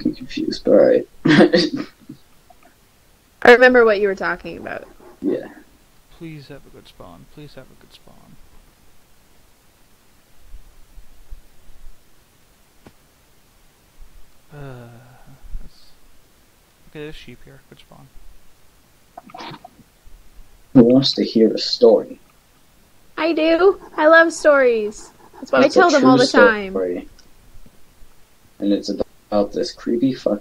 fucking confused, but alright. I remember what you were talking about. Yeah. Please have a good spawn. Please have a good spawn. Okay, there's sheep here. Good spawn. Who wants to hear a story? I do. I love stories. That's why It's I tell a them true all the time. story. And it's about this creepy fucker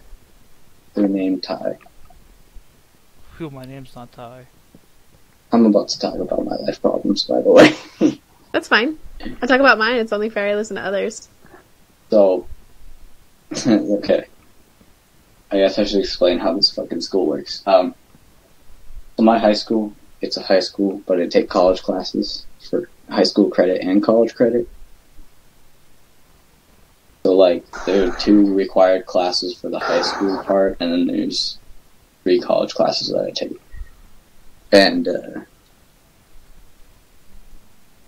named Ty. Phew, my name's not Ty. I'm about to talk about my life problems, by the way. That's fine. I talk about mine. It's only fair I listen to others. So, okay. I guess I should explain how this fucking school works. So my high school, it's a high school, but I take college classes for high school credit and college credit. So, like, there are 2 required classes for the high school part, and then there's 3 college classes that I take. And,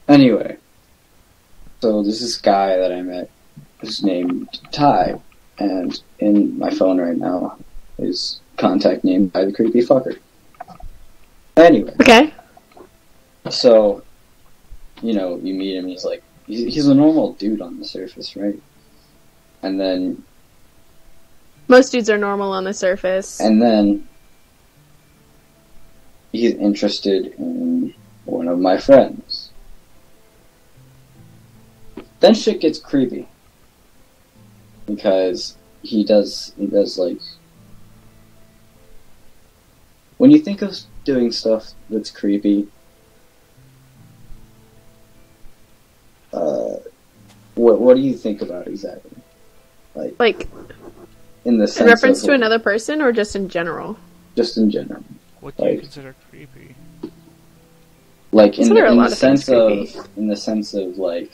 anyway. So, this is this guy that I met is named Ty, and in my phone right now is contact name by the creepy fucker. Anyway. Okay. So, you know, you meet him, he's a normal dude on the surface, right? And then... Most dudes are normal on the surface. And then... he's interested in one of my friends. Then shit gets creepy. Because he does like... When you think of doing stuff that's creepy... what do you think about exactly? Like in the sense in reference of, to another person or just in general? Just in general. What do you consider creepy? Like in the sense of like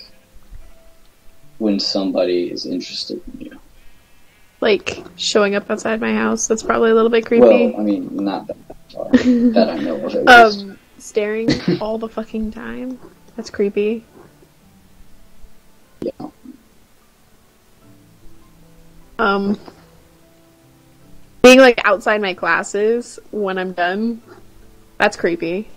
when somebody is interested in you. Like showing up outside my house, that's probably a little bit creepy. Well, I mean, not that far that I know of at least. Staring all the fucking time. That's creepy. Yeah. Being like outside my classes when I'm done, that's creepy.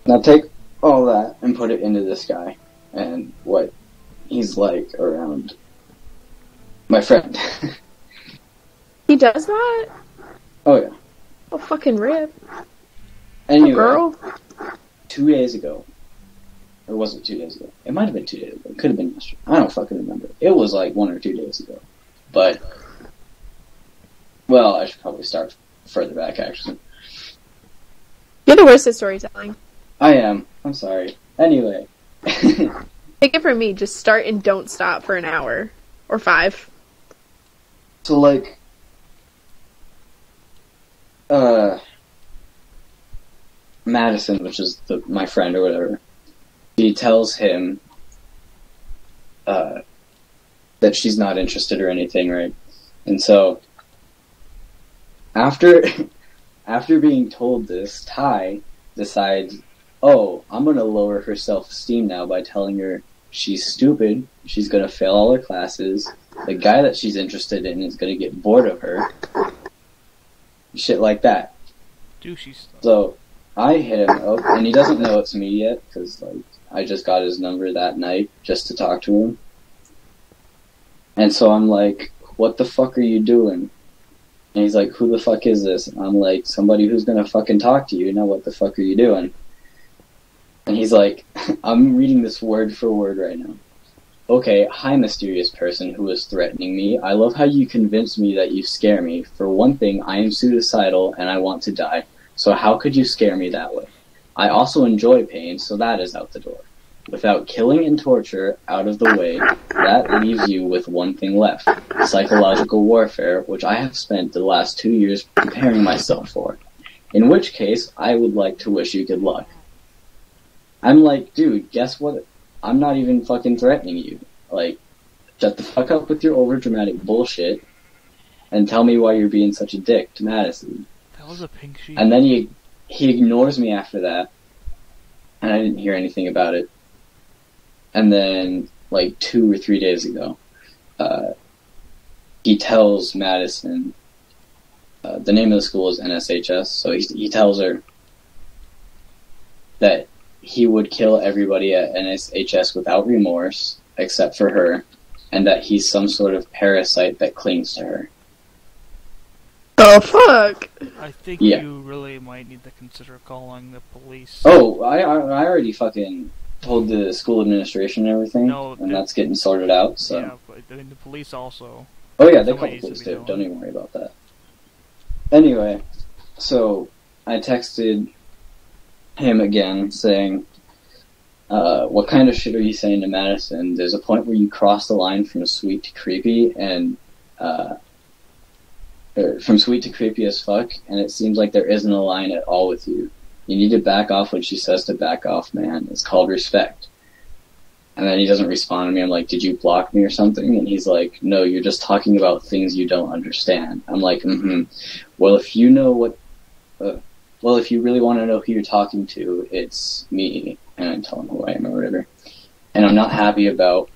Now take all that and put it into this guy and what he's like around my friend. He does that? Oh yeah. Oh, fucking rip. Anyway, oh, girl. 2 days ago. Or was it 2 days ago? It might have been 2 days ago. It could have been yesterday. I don't fucking remember. It was like 1 or 2 days ago. But, well, I should probably start further back, actually. You're the worst at storytelling. I am. I'm sorry. Anyway. Take it from me. Just start and don't stop for an hour. Or 5. So, like, Madison, which is my friend or whatever, she tells him that she's not interested or anything, right? And so, after being told this, Ty decides, oh, I'm gonna lower her self-esteem now by telling her she's stupid, she's gonna fail all her classes, the guy that she's interested in is gonna get bored of her, shit like that. Douchey stuff. So, I hit him up, and he doesn't know it's me yet, because, like, I just got his number that night, just to talk to him. And so I'm like, what the fuck are you doing? And he's like, who the fuck is this? And I'm like, somebody who's gonna fucking talk to you, now what the fuck are you doing? And he's like, I'm reading this word for word right now. Okay, hi mysterious person who is threatening me. I love how you convince me that you scare me. For one thing, I am suicidal and I want to die. So how could you scare me that way? I also enjoy pain, so that is out the door. Without killing and torture out of the way, that leaves you with one thing left. Psychological warfare, which I have spent the last 2 years preparing myself for. In which case, I would like to wish you good luck. I'm like, dude, guess what? I'm not even fucking threatening you. Like, shut the fuck up with your overdramatic bullshit and tell me why you're being such a dick to Madison. That was a pink sheet. And then he ignores me after that, and I didn't hear anything about it. And then like 2 or 3 days ago, he tells Madison, the name of the school is NSHS, so he tells her that he would kill everybody at NSHS without remorse, except for her, and that he's some sort of parasite that clings to her. Oh, fuck! I think Yeah. you really might need to consider calling the police. Oh, I already fucking told the school administration and everything, No, and that's getting sorted out, so... Yeah, but I mean, the police also. Oh yeah, they Somebody call the needs to police be too. doing Don't it. even worry about that. Anyway, so I texted him again saying, what kind of shit are you saying to Madison? There's a point where you cross the line from sweet to creepy and, from sweet to creepy as fuck, and it seems like there isn't a line at all with you. You need to back off when she says to back off, man. It's called respect. And then he doesn't respond to me. I'm like, did you block me or something? And he's like, no, you're just talking about things you don't understand. I'm like, well, if you know what, if you really want to know who you're talking to, it's me. And I tell him who I am or whatever. And I'm not happy about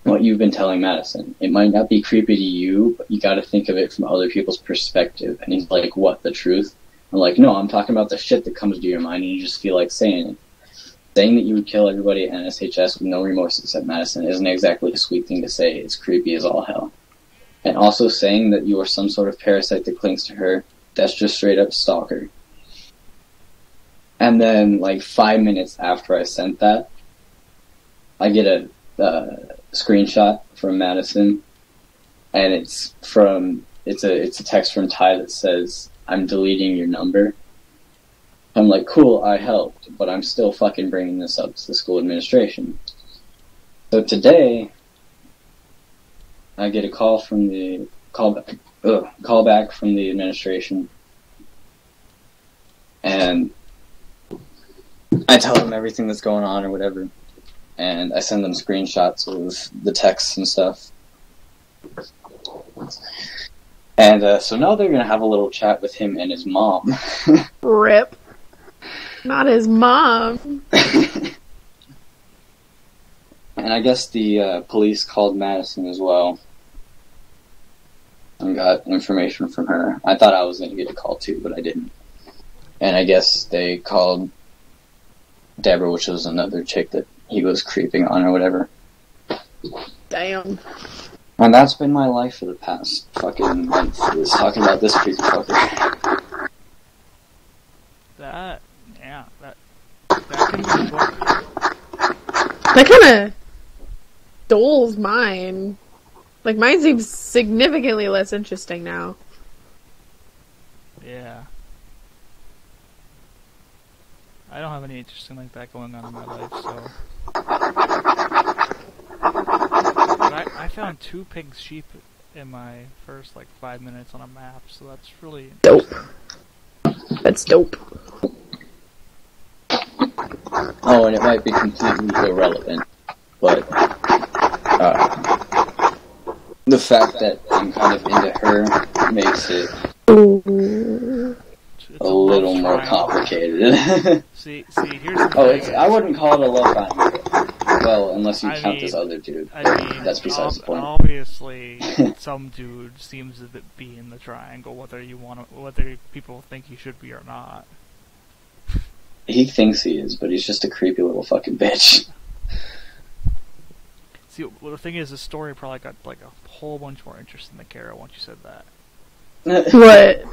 what you've been telling Madison. It might not be creepy to you, but you gotta think of it from other people's perspective. And he's like, what, the truth? I'm like, no, I'm talking about the shit that comes to your mind and you just feel like saying it. Saying that you would kill everybody at NSHS with no remorse except Madison isn't exactly a sweet thing to say. It's creepy as all hell. And also saying that you are some sort of parasite that clings to her, that's just straight up stalker. And then, like, 5 minutes after I sent that, I get a screenshot from Madison, and it's a text from Ty that says, I'm deleting your number. I'm like, cool, I helped, but I'm still fucking bringing this up to the school administration. So today, I get a call from the call back from the administration, and I tell them everything that's going on or whatever, and I send them screenshots of the texts and stuff. And so now they're gonna have a little chat with him and his mom. Rip. Not his mom. And I guess the police called Madison as well and got information from her. I thought I was going to get a call too, but I didn't. And I guess they called Deborah, which was another chick that he was creeping on or whatever. Damn. And that's been my life for the past fucking month, is talking about this creepy fucker. That can be a book. That kinda dulls mine. Like, mine seems significantly less interesting now. Yeah. I don't have any interesting like that going on in my life, so. But I found 2 pink sheep in my first, 5 minutes on a map, so that's really interesting. Dope. That's dope. Oh, and it might be completely irrelevant, but the fact that I'm kind of into her makes it It's a little love more triangle. complicated. See, here's the thing. I wouldn't call it a love triangle. Well, unless you I count mean- this other dude. I but mean, that's besides the point. obviously, some dude seems to be in the triangle, whether people think he should be or not. He thinks he is, but he's just a creepy little fucking bitch. See, well, the thing is, the story probably got a whole bunch more interesting than Kara once you said that. What?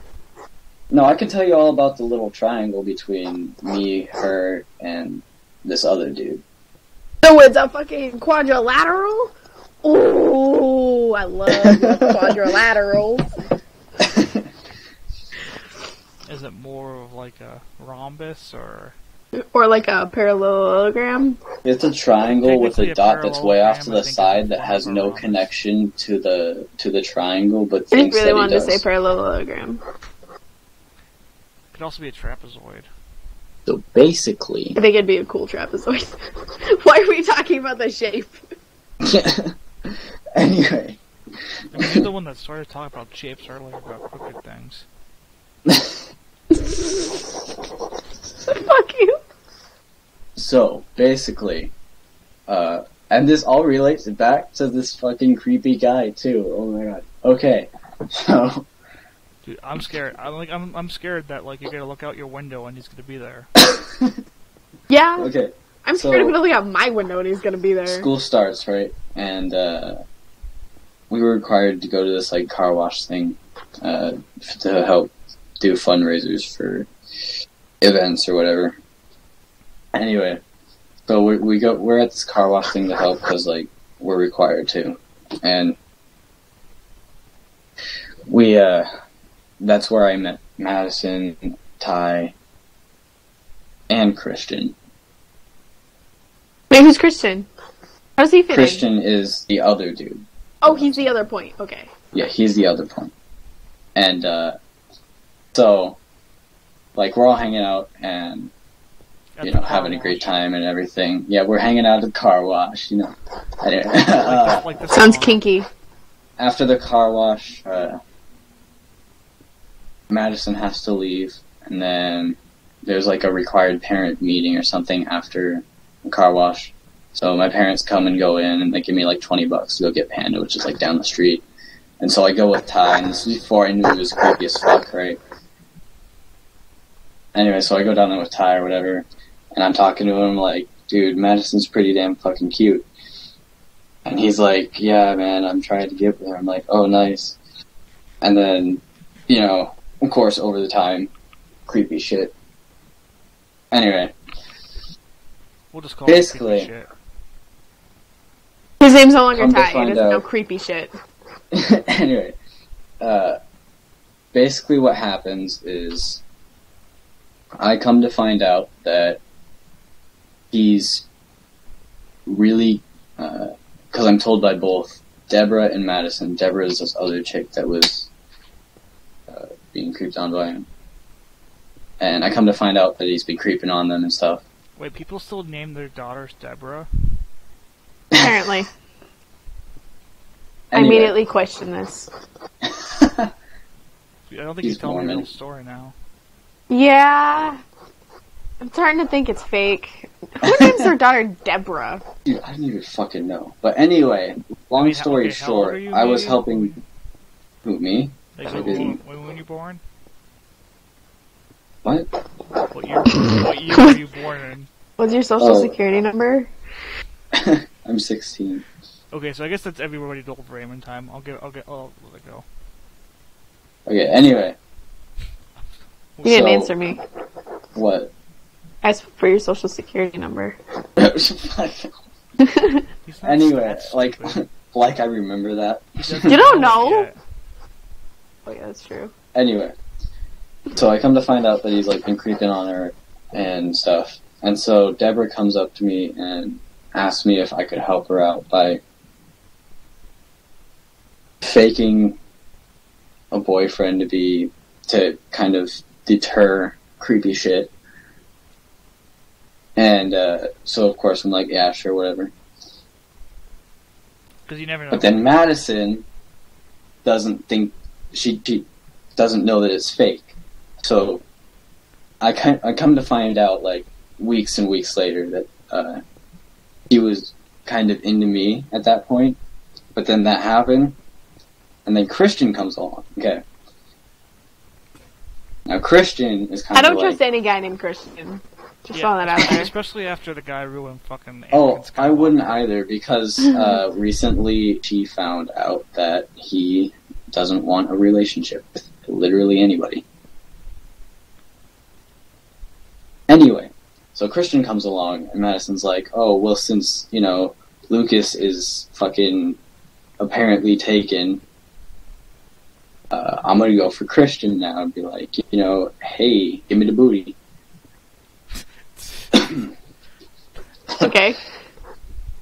No, I can tell you all about the little triangle between me, her, and this other dude. So it's a fucking quadrilateral? Ooh, I love quadrilaterals. Is it more of like a rhombus or? Or like a parallelogram. It's a triangle with Technically a a dot that's way off to parallelogram, I the think, side is that a has form of no rhombus. connection to the triangle, but I just thinks really that he wanted to does. say parallelogram. Could also be a trapezoid. So basically, I think it'd be a cool trapezoid. Why are we talking about the shape? anyway, I mean, you're the one that started talking about shapes earlier about crooked things. Fuck you. so basically, And this all relates back to this fucking creepy guy too. Oh my god. Okay. So Dude, I'm scared. I'm scared that like you're gonna look out your window and he's gonna be there. Yeah. okay. I'm So- scared I'm gonna look out my window and he's gonna be there. School starts, right? And we were required to go to this like car wash thing to help do fundraisers for events or whatever. Anyway, so we're at this car wash thing to help because like we're required to, and we that's where I met Madison, Ty, and Christian. Wait, who's Christian? How does he fit in? Christian is the other dude. Oh, he's the other point. Okay. Yeah, he's the other point. And so like we're all hanging out and At you the know, car having a wash. great time and everything. Yeah, we're hanging out at the car wash, you know. Anyway, Like the Sounds song. kinky. after the car wash, Madison has to leave, and then there's like a required parent meeting or something after the car wash. So my parents come and go in, and they give me like $20 to go get Panda, which is like down the street. And so I go with Ty, and this is before I knew it was creepy as fuck, right? Anyway, so I go down there with Ty or whatever, and I'm talking to him like, dude, Madison's pretty damn fucking cute. And he's like, yeah, man, I'm trying to get with her. I'm like, oh, nice. And then, you know, of course, over the time, creepy shit. Anyway, We'll just call Basically. it creepy shit. His name's no longer Come to Ty. He find doesn't know out- creepy shit. anyway, basically what happens is I come to find out that he's really, because I'm told by both Deborah and Madison. Deborah is this other chick that was being creeped on by him. And I come to find out that he's been creeping on them and stuff. Wait, people still name their daughters Deborah? Apparently. I Anyway. immediately question this. I don't think He's you tell me the Mormon. real story now. Yeah. I'm starting to think it's fake. Who names their daughter Deborah? Dude, I didn't even fucking know. But anyway, long Wait, story okay, how old short, are you, I was maybe? helping... Who, me? Like, I didn't. when were you born? What? What year were you born in? What's your social Oh. security number? I'm 16. Okay, so I guess that's everybody told Raymond time. I'll let it go. Okay, anyway. You didn't So- answer me. What? As for your social security number. He's not anyway, that like, stupid. like I remember that. He doesn't You don't it know. yet. Oh yeah, that's true. Anyway, so I come to find out that he's like been creeping on her and stuff. And so Deborah comes up to me and asks me if I could help her out by faking a boyfriend to kind of deter creepy shit. And so of course I'm like, yeah, sure, whatever. Because you never know. But then Madison doesn't think she doesn't know that it's fake. So I come to find out like weeks and weeks later that he was kind of into me at that point. But then that happened, and then Christian comes along. Okay. Now Christian is kind I of don't like, trust any guy named Christian. Just Yeah, throwing that out there. especially after the guy ruined fucking. oh, Anakin's I Skywalker. wouldn't either because recently she found out that he doesn't want a relationship with literally anybody. Anyway, so Christian comes along and Madison's like, oh, well, since, you know, Lucas is fucking apparently taken, I'm gonna go for Christian now and be like, you know, hey, give me the booty. Okay.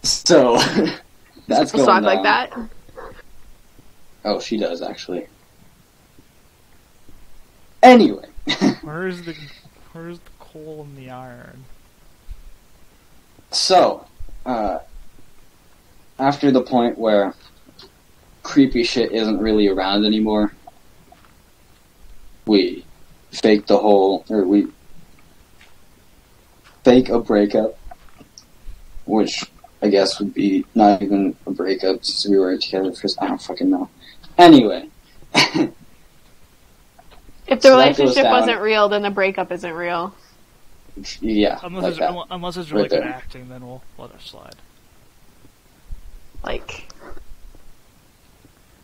So, that's People going talk like on. that. Oh, she does, actually. Anyway. Where's the coal in the iron? So, after the point where creepy shit isn't really around anymore, we fake a breakup, which I guess would be not even a breakup since we were together for, I don't fucking know. Anyway. If the So that relationship goes down. wasn't real, then the breakup isn't real. Yeah. Unless it's Right really good there. acting, then we'll let it slide. Like,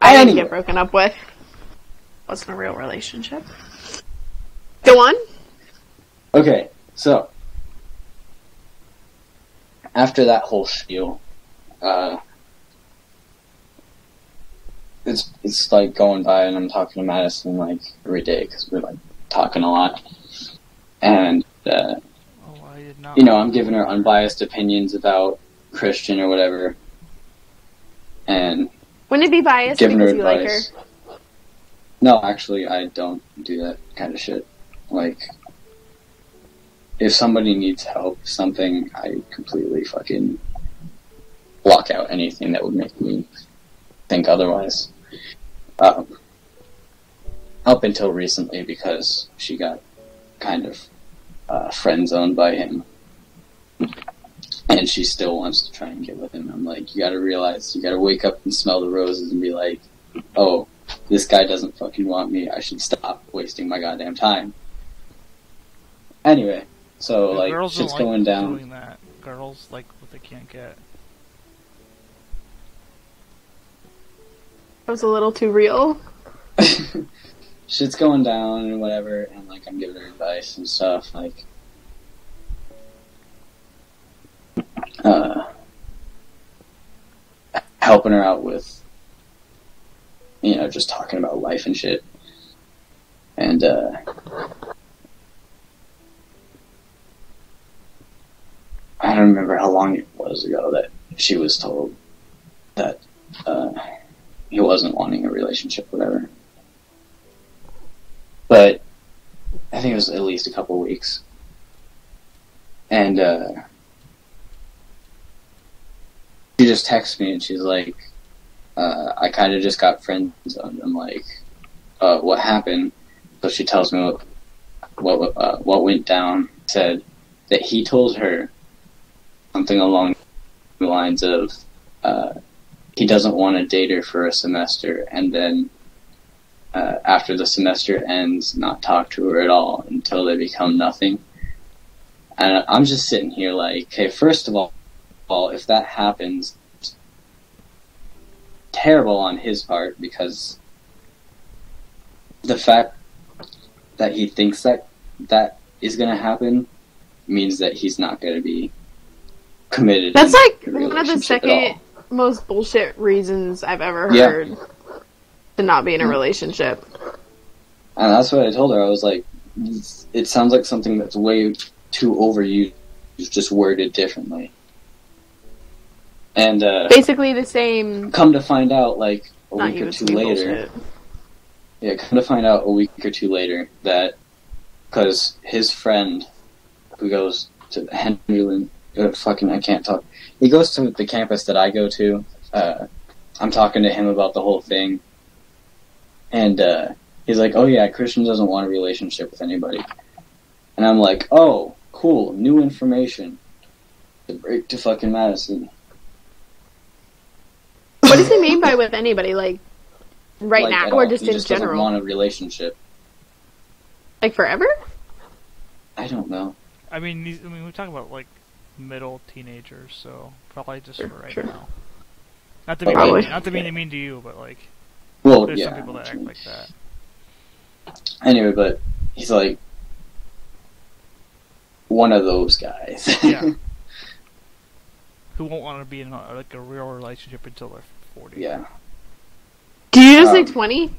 I didn't Anyway. get broken up with. Wasn't a real relationship. Go on. Okay, so after that whole spiel, it's like going by, and I'm talking to Madison like every day because we're like talking a lot, and Oh, I did not. you know, I'm giving her unbiased opinions about Christian or whatever, and Wouldn't it be biased giving her because you like her? advice. No, actually, I don't do that kind of shit. Like, if somebody needs help, something, I completely fucking block out anything that would make me think otherwise. Up until recently, because she got kind of friend zoned by him, and she still wants to try and get with him. I'm like, you gotta realize, you gotta wake up and smell the roses and be like, oh, this guy doesn't fucking want me, I should stop wasting my goddamn time. Anyway, so, like, Girls shit's don't like going down. doing that. Girls like what they can't get. That was a little too real. Shit's going down and whatever, and, like, I'm giving her advice and stuff, like, helping her out with, you know, just talking about life and shit. And, I don't remember how long it was ago that she was told that, he wasn't wanting a relationship, whatever. But I think it was at least a couple weeks. And, she just texts me and she's like, I kind of just got friend zoned. I'm like, what happened? So she tells me what went down. Said that he told her something along the lines of, he doesn't want to date her for a semester, and then after the semester ends, not talk to her at all until they become nothing. And I'm just sitting here like, okay, first of all, if that happens, terrible on his part, because the fact that he thinks that is going to happen means that he's not going to be committed. That's in like a one of the relationship at second all. most bullshit reasons I've ever Yeah. heard to not be in a relationship. And that's what I told her. I was like, it sounds like something that's way too overused, just worded differently. And Basically the same. come to find out, like, a Not week you, or it's two me later, bullshit. yeah, come to find out a week or two later that, because his friend, who goes to Henry, I can't talk. He goes to the campus that I go to. I'm talking to him about the whole thing. And, he's like, oh yeah, Christian doesn't want a relationship with anybody. And I'm like, oh, cool, new information. To break to fucking Madison. What does he mean by with anybody? Like, right Like, now, at or all. just He in just general? doesn't want a relationship. Like, forever? I don't know. I mean, we talk about like middle teenagers, so probably just for right Sure. now. Not to be Probably. mean, not to be mean to you, but like Well, there's yeah. some people that act like that. Anyway, but he's like one of those guys. Yeah. Who won't want to be in like a real relationship until they're 40? Yeah. Do you just say Um, 20? I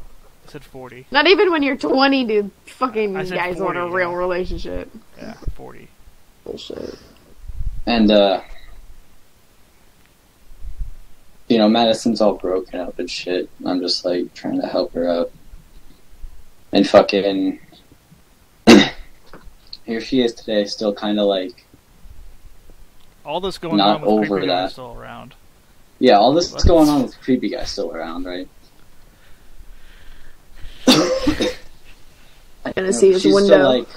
said 40. Not even when you're 20 do fucking I said guys 40, want a real yeah. relationship. Yeah, 40. Bullshit. And, you know, Madison's all broken up and shit. I'm just, like, trying to help her out. And fucking... here she is today, still kind of, like... All this going Not on with over Creepy Guy that. is still around. Yeah, all this is going on with Creepy Guy still around, right? I'm gonna see his She's window. still, like,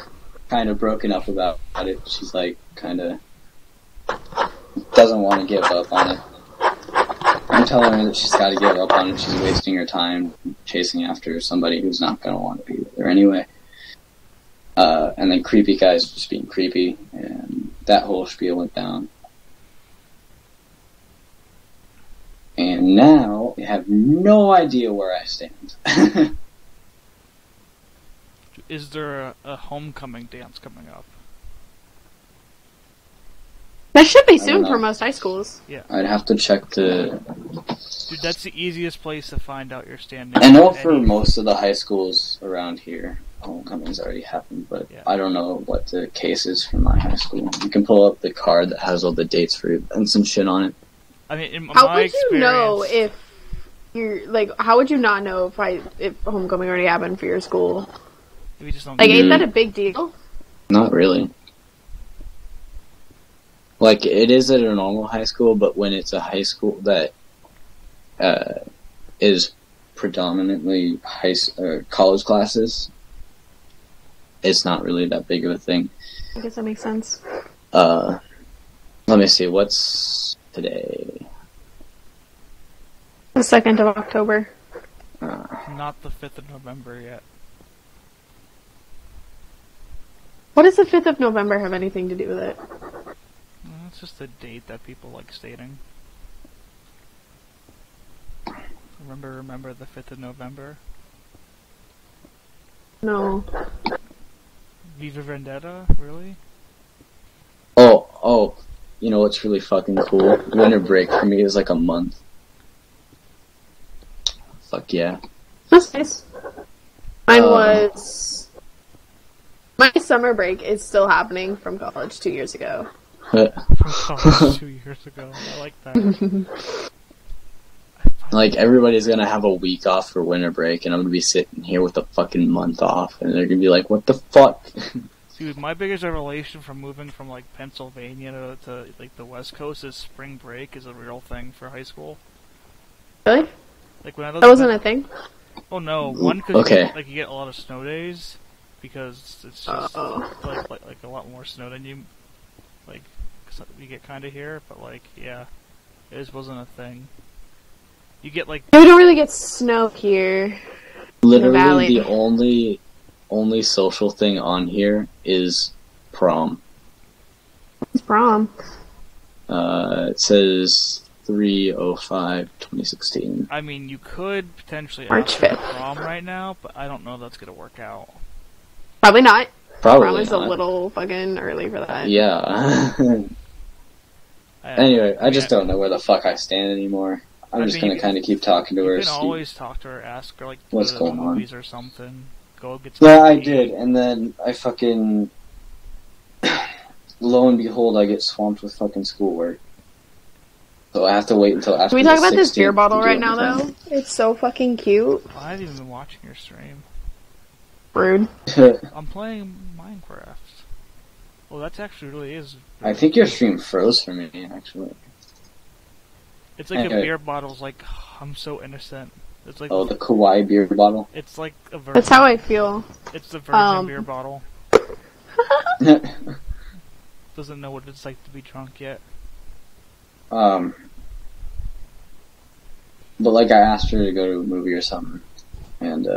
kind of broken up about it. She's, like, kind of doesn't want to give up on it. I'm telling her that she's got to give up on it. She's wasting her time chasing after somebody who's not going to want to be with her anyway. And then creepy guys just being creepy, and that whole spiel went down. And now I have no idea where I stand. Is there a homecoming dance coming up? That should be don't soon know. for most high schools. I'd have to check the... Dude, that's the easiest place to find out your standing. I know for most of the high schools around here, homecoming's already happened, but Yeah. I don't know what the case is for my high school. You can pull up the card that has all the dates for it and some shit on it. I mean, in How my would experience, you know if you're like? How would you not know if homecoming already happened for your school? we just don't Like, get ain't Mhm. that a big deal? Not really. Like, it is at a normal high school, but when it's a high school that is predominantly college classes, it's not really that big of a thing. I guess that makes sense. Let me see, what's today? The 2nd of October. not the 5th of November yet. What does the 5th of November have anything to do with it? Well, it's just a date that people like stating. Remember the 5th of November? No. Viva Vendetta? Really? Oh, you know what's really fucking cool? Winter break for me is like a month. Fuck yeah. That's nice. Mine was... My summer break is still happening from college 2 years ago. From college 2 years ago. I like that. Like, everybody's gonna have a week off for winter break, and I'm gonna be sitting here with a fucking month off, and they're gonna be like, what the fuck? Dude, my biggest revelation from moving from, like, Pennsylvania to like, the West Coast is spring break is a real thing for high school. Really? Like, when I lived That in wasn't a thing? Oh no, one because Okay. you get a lot of snow days because it's just like a lot more snow than you you get kind of here. But like, yeah, it just wasn't a thing. You get like We don't really get snow here. Literally, Valley. the only social thing on here is prom. It's prom. It says 3/05/2016. I mean, you could potentially March ask for 5th. prom right now, but I don't know if that's gonna work out. Probably not. Prom Probably is not. a little fucking early for that. Yeah. Anyway, I just don't know where the fuck I stand anymore. I'm I just mean, gonna you kind of keep talking to You her. can see- always talk to her, ask her like What's go to the going on? movies or something. Go get some. Yeah, I tea. did, and then I fucking... Lo and behold, I get swamped with fucking schoolwork. So I have to wait until after Can we talk the about this 16th beer to bottle do right now, anything. though? It's so fucking cute. I haven't even been watching your stream. Rude. I'm playing Minecraft. Oh, that's actually really is. I think your stream froze for me, actually. It's like a Okay. beer bottle's like, I'm so innocent. It's like Oh, the Kawaii beer bottle. it's like a virgin. That's how I feel. It's the virgin Um, beer bottle. Doesn't know what it's like to be drunk yet. But like I asked her to go to a movie or something, and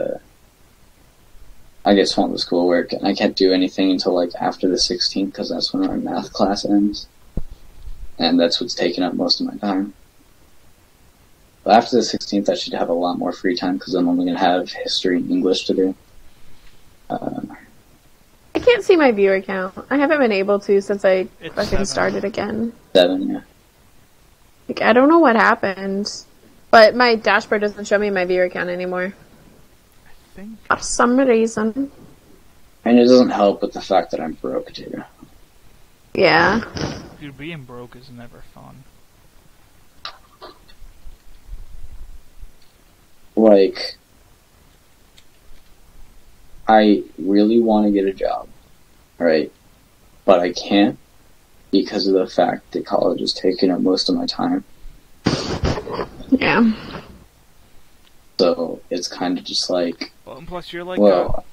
I get swamped with schoolwork, and I can't do anything until like after the 16th because that's when our math class ends, and that's what's taking up most of my time. But after the 16th, I should have a lot more free time because I'm only gonna have history and English to do. I can't see my viewer count. I haven't been able to since I It's fucking 7. started again. 7, yeah. Like, I don't know what happened. But my dashboard doesn't show me my viewer count anymore. I think For some reason. And it doesn't help with the fact that I'm broke too. Yeah. dude, being broke is never fun. Like, I really want to get a job, right? But I can't because of the fact that college is taking up most of my time. Yeah. So it's kind of just like, Well, and plus you're like, well,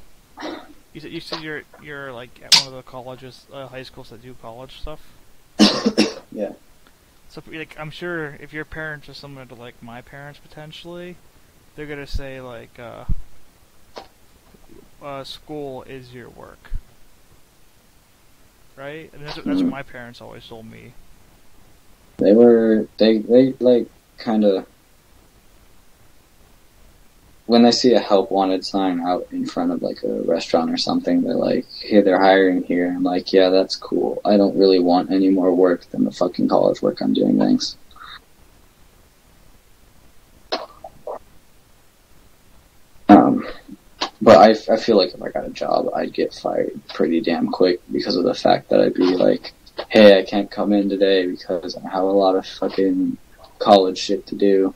you said you're like at one of the colleges, high schools that do college stuff. yeah. So, like, I'm sure if your parents are similar to, like, my parents, potentially, they're gonna say, like, school is your work. Right? I mean, that's what my parents always told me. They like, kinda... When they see a help wanted sign out in front of, like, a restaurant or something, they're like, hey, they're hiring here. I'm like, yeah, that's cool. I don't really want any more work than the fucking college work I'm doing, thanks. But I feel like if I got a job, I'd get fired pretty damn quick because of the fact that I'd be like, hey, I can't come in today because I have a lot of fucking college shit to do.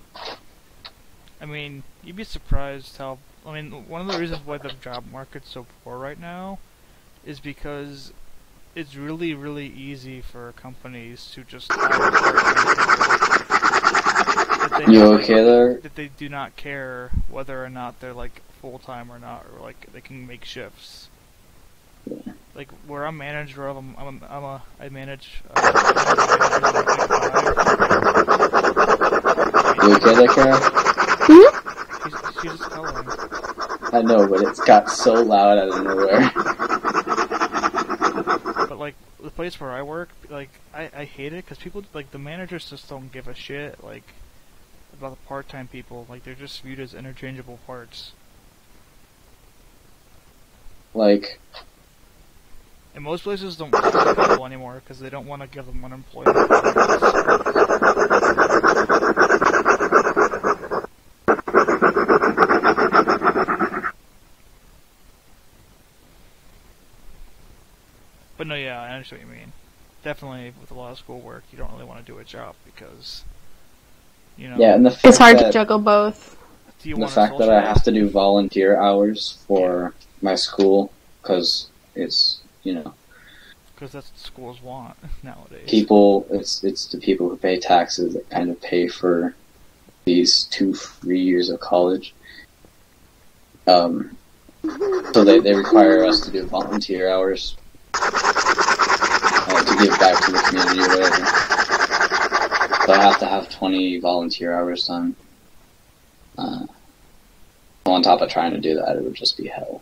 I mean, you'd be surprised how... I mean, one of the reasons why the job market's so poor right now is because it's really, really easy for companies to just... You okay there? That they do not care whether or not they're, like, full-time or not, or, like, they can make shifts. Yeah. Like, where I'm manager of, I manage, You okay there, Kara? she's just coloring. I know, but it's got so loud out of nowhere. But, like, the place where I work, like, I hate it, because people, like, the managers just don't give a shit, like, about the part-time people. Like, they're just viewed as interchangeable parts. Like... And most places don't want people anymore, because they don't want to give them unemployment. But no, yeah, I understand what you mean. Definitely, with a lot of schoolwork, you don't really want to do a job because, you know... Yeah, and the fact It's hard to juggle both. The fact that I have to do volunteer hours for my school, because it's, you know... Because that's what schools want nowadays. It's the people who pay taxes that kind of pay for these 2 free years of college. So they require us to do volunteer hours to give back to the community or whatever. So I have to have 20 volunteer hours done. On top of trying to do that, it would just be hell.